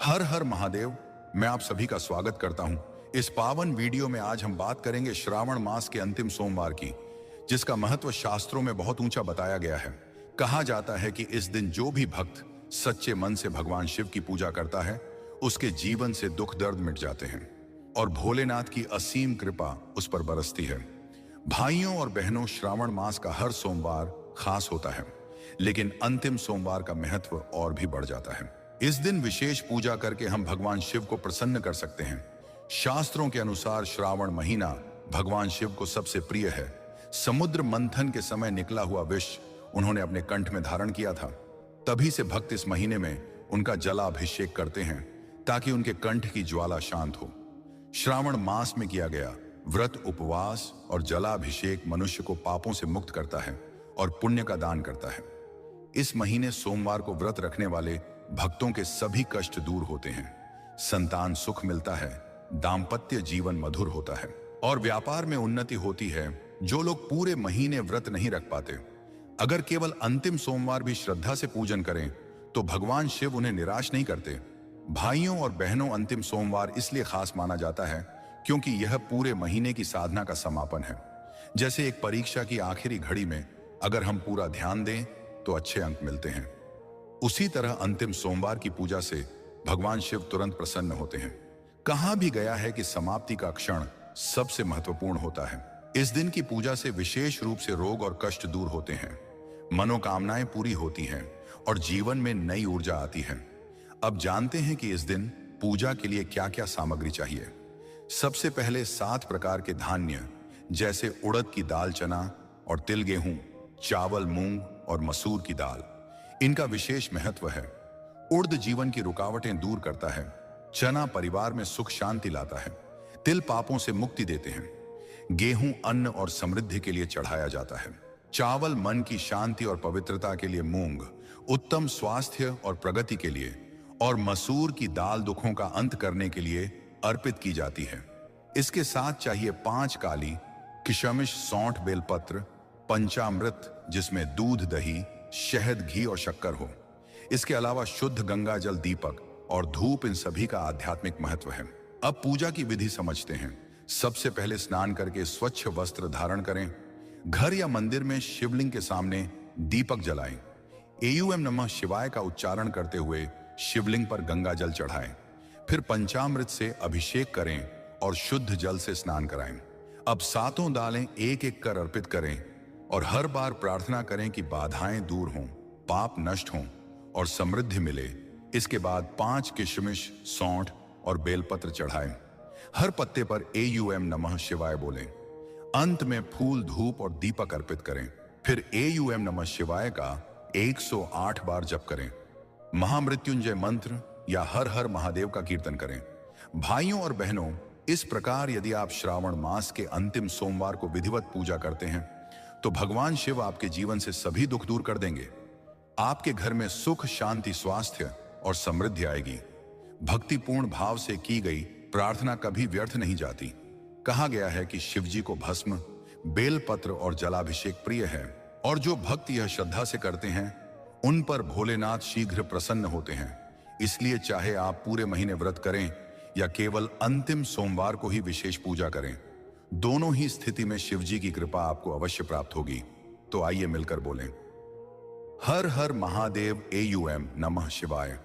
हर हर महादेव। मैं आप सभी का स्वागत करता हूं। इस पावन वीडियो में आज हम बात करेंगे श्रावण मास के अंतिम सोमवार की, जिसका महत्व शास्त्रों में बहुत ऊंचा बताया गया है। कहा जाता है कि इस दिन जो भी भक्त सच्चे मन से भगवान शिव की पूजा करता है, उसके जीवन से दुख दर्द मिट जाते हैं और भोलेनाथ की असीम कृपा उस पर बरसती है। भाइयों और बहनों, श्रावण मास का हर सोमवार खास होता है, लेकिन अंतिम सोमवार का महत्व और भी बढ़ जाता है। इस दिन विशेष पूजा करके हम भगवान शिव को प्रसन्न कर सकते हैं। शास्त्रों के अनुसार श्रावण महीना भगवान शिव को सबसे प्रिय है। समुद्र मंथन के समय निकला हुआ विष उन्होंने अपने कंठ में धारण किया था। तभी से भक्त इस महीने में उनका जलाभिषेक करते हैं ताकि उनके कंठ की ज्वाला शांत हो। श्रावण मास में किया गया व्रत, उपवास और जलाभिषेक मनुष्य को पापों से मुक्त करता है और पुण्य का दान करता है। इस महीने सोमवार को व्रत रखने वाले भक्तों के सभी कष्ट दूर होते हैं, संतान सुख मिलता है, दाम्पत्य जीवन मधुर होता है और व्यापार में उन्नति होती है। जो लोग पूरे महीने व्रत नहीं रख पाते, अगर केवल अंतिम सोमवार भी श्रद्धा से पूजन करें तो भगवान शिव उन्हें निराश नहीं करते। भाइयों और बहनों, अंतिम सोमवार इसलिए खास माना जाता है क्योंकि यह पूरे महीने की साधना का समापन है। जैसे एक परीक्षा की आखिरी घड़ी में अगर हम पूरा ध्यान दें तो अच्छे अंक मिलते हैं, उसी तरह अंतिम सोमवार की पूजा से भगवान शिव तुरंत प्रसन्न होते हैं। कहा भी गया है कि समाप्ति का क्षण सबसे महत्वपूर्ण होता है। इस दिन की पूजा से विशेष रूप से रोग और कष्ट दूर होते हैं, मनोकामनाएं पूरी होती हैं और जीवन में नई ऊर्जा आती है। अब जानते हैं कि इस दिन पूजा के लिए क्या क्या सामग्री चाहिए। सबसे पहले 7 प्रकार के धान्य जैसे उड़द की दाल, चना और तिल, गेहूं, चावल, मूंग और मसूर की दाल, इनका विशेष महत्व है। उड़द जीवन की रुकावटें दूर करता है, चना परिवार में सुख शांति लाता है, तिल पापों से मुक्ति देते हैं, गेहूं अन्न और समृद्धि के लिए चढ़ाया जाता है, चावल मन की शांति और पवित्रता के लिए, मूंग उत्तम स्वास्थ्य और प्रगति के लिए और मसूर की दाल दुखों का अंत करने के लिए अर्पित की जाती है। इसके साथ चाहिए 5 काली, किशमिश, सौंठ, बेलपत्र, पंचामृत जिसमें दूध, दही, शहद, घी और शक्कर हो। इसके अलावा शुद्ध गंगा जल, दीपक और धूप, इन सभी का आध्यात्मिक महत्व है। अब पूजा की विधि समझते हैं। सबसे पहले स्नान करके स्वच्छ वस्त्र धारण करें। घर या मंदिर में शिवलिंग के सामने दीपक जलाएं। एयूएम नमः शिवाय का उच्चारण करते हुए शिवलिंग पर गंगा जल चढ़ाएं। फिर पंचामृत से अभिषेक करें और शुद्ध जल से स्नान कराएं। अब 7 दालें एक एक कर अर्पित करें और हर बार प्रार्थना करें कि बाधाएं दूर हों, पाप नष्ट हों और समृद्धि मिले। इसके बाद 5 किशमिश, सौंठ और बेलपत्र चढ़ाएं। हर पत्ते पर एयूएम नमः शिवाय बोलें। अंत में फूल, धूप और दीपक अर्पित करें। फिर एयूएम नमः शिवाय का 108 बार जप करें। महामृत्युंजय मंत्र या हर हर महादेव का कीर्तन करें। भाइयों और बहनों, इस प्रकार यदि आप श्रावण मास के अंतिम सोमवार को विधिवत पूजा करते हैं तो भगवान शिव आपके जीवन से सभी दुख दूर कर देंगे। आपके घर में सुख, शांति, स्वास्थ्य और समृद्धि आएगी। भक्तिपूर्ण भाव से की गई प्रार्थना कभी व्यर्थ नहीं जाती। कहा गया है कि शिव जी को भस्म, बेलपत्र और जलाभिषेक प्रिय है और जो भक्त यह श्रद्धा से करते हैं उन पर भोलेनाथ शीघ्र प्रसन्न होते हैं। इसलिए चाहे आप पूरे महीने व्रत करें या केवल अंतिम सोमवार को ही विशेष पूजा करें, दोनों ही स्थिति में शिव जी की कृपा आपको अवश्य प्राप्त होगी। तो आइए मिलकर बोलें, हर हर महादेव, एयूएम नमः शिवाय।